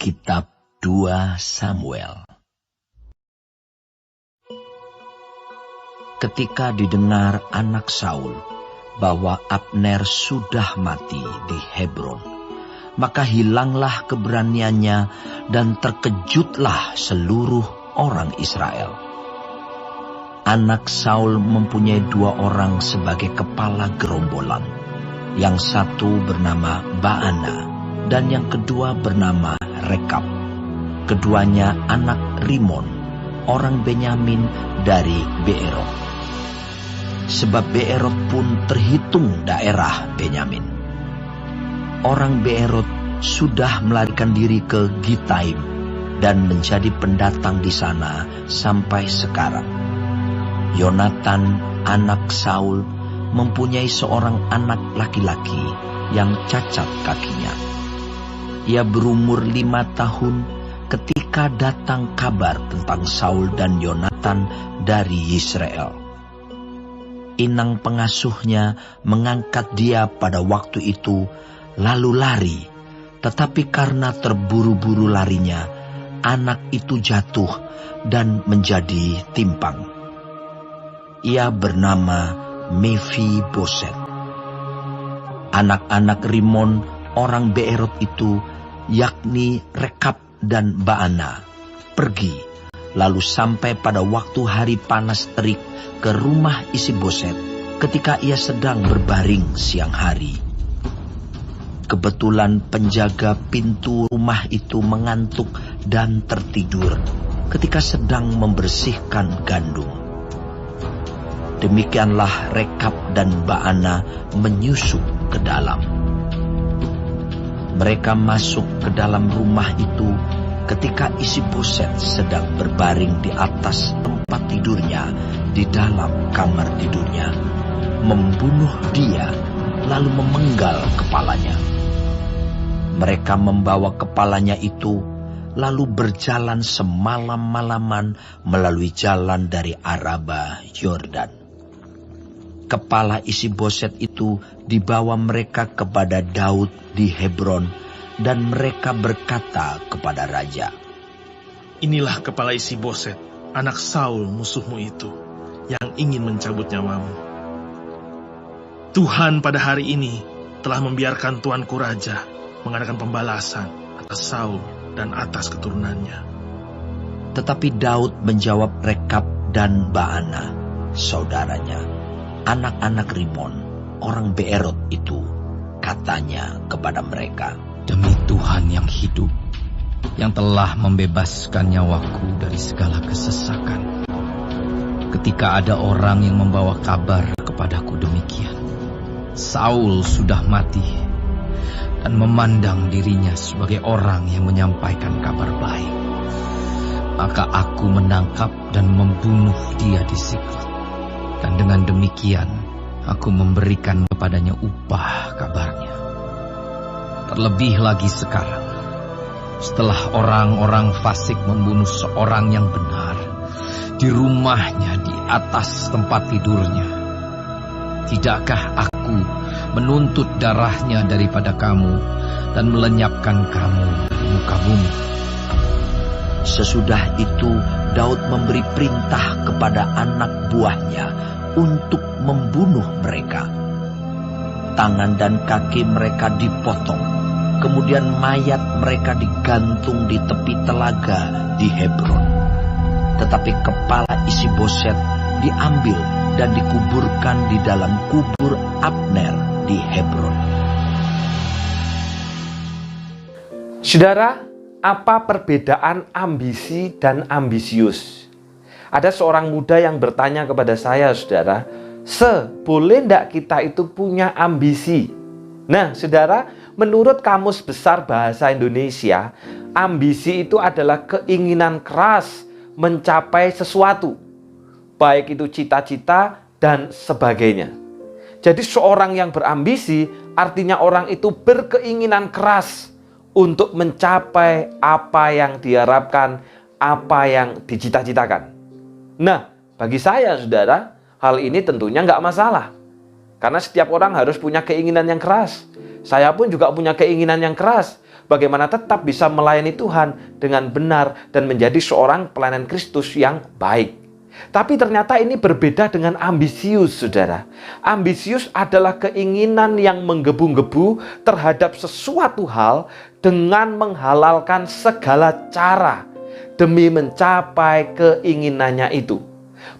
Kitab 2 Samuel. Ketika didengar anak Saul bahwa Abner sudah mati di Hebron, maka hilanglah keberaniannya dan terkejutlah seluruh orang Israel. Anak Saul mempunyai 2 orang sebagai kepala gerombolan. Yang satu bernama Baana dan yang kedua bernama Rekab. Keduanya anak Rimon, orang Benyamin dari Beerot. Sebab Beerot pun terhitung daerah Benyamin. Orang Beerot sudah melarikan diri ke Gitaim dan menjadi pendatang di sana sampai sekarang. Yonatan, anak Saul, mempunyai seorang anak laki-laki yang cacat kakinya. Ia berumur 5 tahun ketika datang kabar tentang Saul dan Yonatan dari Yisrael. Inang pengasuhnya mengangkat dia pada waktu itu, lalu lari. Tetapi karena terburu-buru larinya, anak itu jatuh dan menjadi timpang. Ia bernama Mefiboset. Anak-anak Rimon, orang Beerot itu, yakni Rekab dan Baana, pergi, lalu sampai pada waktu hari panas terik ke rumah Isiboset ketika ia sedang berbaring siang hari. Kebetulan penjaga pintu rumah itu mengantuk dan tertidur ketika sedang membersihkan gandum. Demikianlah Rekab dan Baana menyusup ke dalam. Mereka masuk ke dalam rumah itu ketika Isiboset sedang berbaring di atas tempat tidurnya di dalam kamar tidurnya, membunuh dia lalu memenggal kepalanya. Mereka membawa kepalanya itu lalu berjalan semalam-malaman melalui jalan dari Araba Yordan. Kepala Isiboset itu dibawa mereka kepada Daud di Hebron, dan mereka berkata kepada raja, "Inilah kepala Isiboset, anak Saul musuhmu itu, yang ingin mencabut nyawamu. Tuhan pada hari ini telah membiarkan tuanku raja mengadakan pembalasan atas Saul dan atas keturunannya." Tetapi Daud menjawab Rekab dan Baana, saudaranya, anak-anak Rimon, orang Beerot itu, katanya kepada mereka, "Demi Tuhan yang hidup, yang telah membebaskan nyawaku dari segala kesesakan, ketika ada orang yang membawa kabar kepadaku demikian, Saul sudah mati, dan memandang dirinya sebagai orang yang menyampaikan kabar baik, maka aku menangkap dan membunuh dia di Siklag. Dan dengan demikian, aku memberikan kepadanya upah kabarnya. Terlebih lagi sekarang, setelah orang-orang fasik membunuh seorang yang benar di rumahnya di atas tempat tidurnya, tidakkah aku menuntut darahnya daripada kamu dan melenyapkan kamu dari muka bumi?" Sesudah itu Daud memberi perintah kepada anak buahnya untuk membunuh mereka. Tangan dan kaki mereka dipotong, kemudian mayat mereka digantung di tepi telaga di Hebron. Tetapi kepala Isiboset diambil dan dikuburkan di dalam kubur Abner di Hebron. Saudara, apa perbedaan ambisi dan ambisius? Ada seorang muda yang bertanya kepada saya, saudara, boleh enggak kita itu punya ambisi? Nah, saudara, menurut Kamus Besar Bahasa Indonesia, ambisi itu adalah keinginan keras mencapai sesuatu, baik itu cita-cita dan sebagainya. Jadi seorang yang berambisi artinya orang itu berkeinginan keras untuk mencapai apa yang diharapkan, apa yang dicita-citakan. Nah, bagi saya, saudara, hal ini tentunya nggak masalah. Karena setiap orang harus punya keinginan yang keras. Saya pun juga punya keinginan yang keras. bagaimana tetap bisa melayani Tuhan dengan benar dan menjadi seorang pelayan Kristus yang baik. Tapi ternyata ini berbeda dengan ambisius, saudara. Ambisius adalah keinginan yang menggebu-gebu terhadap sesuatu hal dengan menghalalkan segala cara demi mencapai keinginannya itu.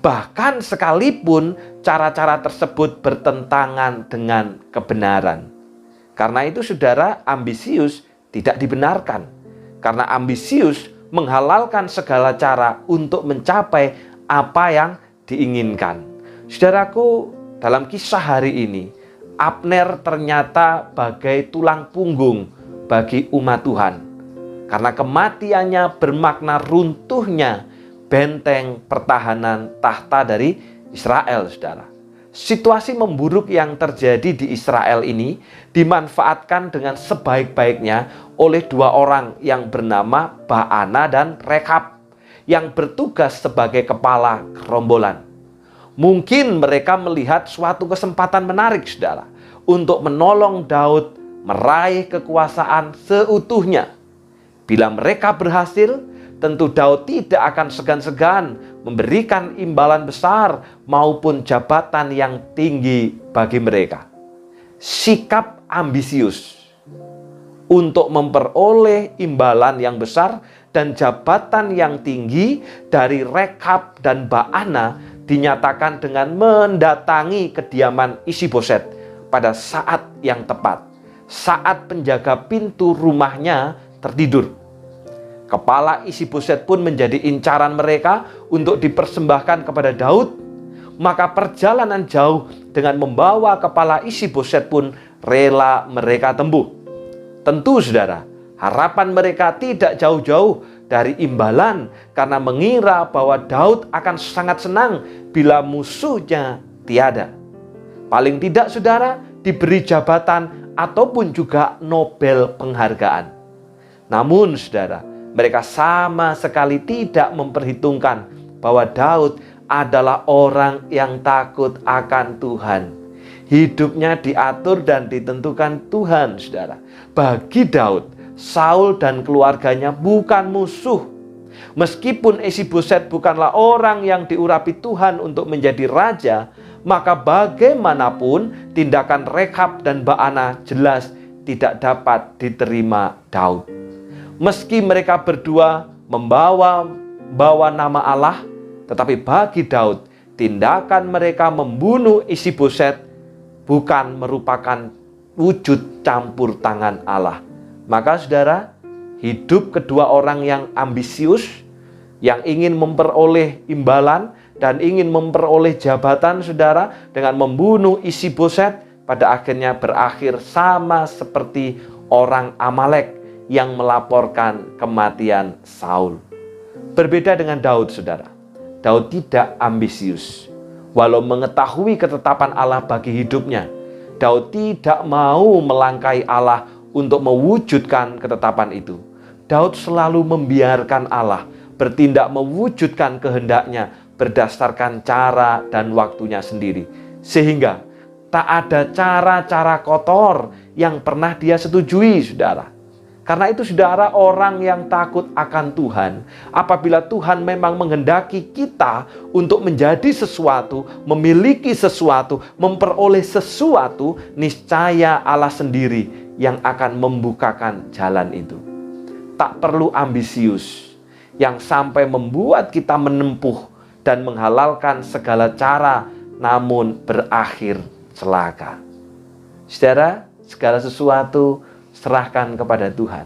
Bahkan sekalipun cara-cara tersebut bertentangan dengan kebenaran. Karena itu, saudara, ambisius tidak dibenarkan. Karena ambisius menghalalkan segala cara untuk mencapai apa yang diinginkan. Saudaraku, dalam kisah hari ini, Abner ternyata bagai tulang punggung bagi umat Tuhan. Karena kematiannya bermakna runtuhnya benteng pertahanan tahta dari Israel, saudara. Situasi memburuk yang terjadi di Israel ini dimanfaatkan dengan sebaik-baiknya oleh dua orang yang bernama Baana dan Rekab, yang bertugas sebagai kepala gerombolan. Mungkin mereka melihat suatu kesempatan menarik, saudara, untuk menolong Daud meraih kekuasaan seutuhnya. Bila mereka berhasil, tentu Daud tidak akan segan-segan memberikan imbalan besar maupun jabatan yang tinggi bagi mereka. Sikap ambisius untuk memperoleh imbalan yang besar dan jabatan yang tinggi dari Rekab dan Baana dinyatakan dengan mendatangi kediaman Isiboset pada saat yang tepat, saat penjaga pintu rumahnya tertidur. Kepala Isiboset pun menjadi incaran mereka untuk dipersembahkan kepada Daud. Maka perjalanan jauh dengan membawa kepala Isiboset pun rela mereka tempuh. Tentu, saudara, harapan mereka tidak jauh-jauh dari imbalan karena mengira bahwa Daud akan sangat senang bila musuhnya tiada. Paling tidak, saudara, diberi jabatan ataupun juga Nobel penghargaan. Namun, saudara, mereka sama sekali tidak memperhitungkan bahwa Daud adalah orang yang takut akan Tuhan. Hidupnya diatur dan ditentukan Tuhan, saudara. Bagi Daud, Saul dan keluarganya bukan musuh. Meskipun Isiboset bukanlah orang yang diurapi Tuhan untuk menjadi raja, maka bagaimanapun tindakan Rekab dan Baana jelas tidak dapat diterima Daud. Meski mereka berdua membawa nama Allah, tetapi bagi Daud, tindakan mereka membunuh Isiboset bukan merupakan wujud campur tangan Allah. Maka, saudara, hidup kedua orang yang ambisius, yang ingin memperoleh imbalan dan ingin memperoleh jabatan, saudara, dengan membunuh Isiboset, pada akhirnya berakhir sama seperti orang Amalek yang melaporkan kematian Saul. Berbeda dengan Daud, saudara. Daud tidak ambisius. Walau mengetahui ketetapan Allah bagi hidupnya, Daud tidak mau melangkahi Allah untuk mewujudkan ketetapan itu. Daud selalu membiarkan Allah bertindak mewujudkan kehendaknya berdasarkan cara dan waktunya sendiri. Sehingga tak ada cara-cara kotor yang pernah dia setujui, saudara. Karena itu, saudara, orang yang takut akan Tuhan, apabila Tuhan memang menghendaki kita untuk menjadi sesuatu, memiliki sesuatu, memperoleh sesuatu, niscaya Allah sendiri yang akan membukakan jalan itu. Tak perlu ambisius yang sampai membuat kita menempuh dan menghalalkan segala cara, namun berakhir celaka. Saudara, segala sesuatu serahkan kepada Tuhan.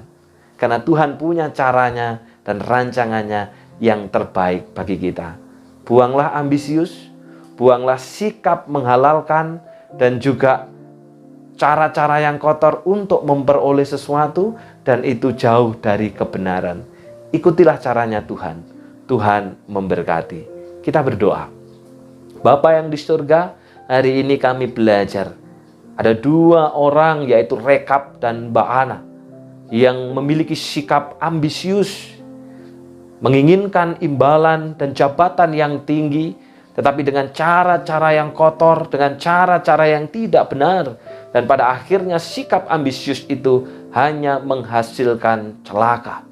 Karena Tuhan punya caranya dan rancangannya yang terbaik bagi kita. Buanglah ambisius, buanglah sikap menghalalkan dan juga cara-cara yang kotor untuk memperoleh sesuatu, dan itu jauh dari kebenaran. Ikutilah caranya Tuhan. Tuhan memberkati. Kita berdoa. Bapa yang di surga, hari ini kami belajar. Ada dua orang, yaitu Rekab dan Baana, yang memiliki sikap ambisius, menginginkan imbalan dan jabatan yang tinggi, tetapi dengan cara-cara yang kotor, dengan cara-cara yang tidak benar. Dan pada akhirnya sikap ambisius itu hanya menghasilkan celaka.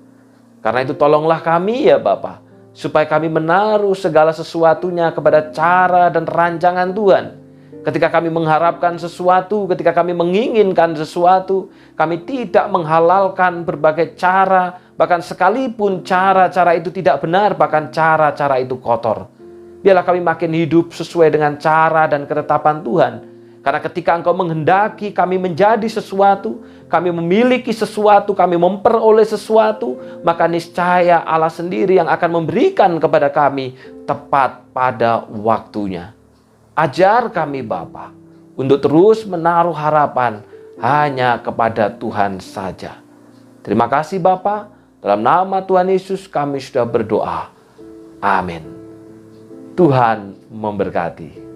Karena itu tolonglah kami ya Bapa, supaya kami menaruh segala sesuatunya kepada cara dan rancangan Tuhan. Ketika kami mengharapkan sesuatu, ketika kami menginginkan sesuatu, kami tidak menghalalkan berbagai cara, bahkan sekalipun cara-cara itu tidak benar, bahkan cara-cara itu kotor. Biarlah kami makin hidup sesuai dengan cara dan ketetapan Tuhan. Karena ketika Engkau menghendaki kami menjadi sesuatu, kami memiliki sesuatu, kami memperoleh sesuatu, maka niscaya Allah sendiri yang akan memberikan kepada kami tepat pada waktunya. Ajar kami Bapa untuk terus menaruh harapan hanya kepada Tuhan saja. Terima kasih Bapa, dalam nama Tuhan Yesus kami sudah berdoa. Amin. Tuhan memberkati.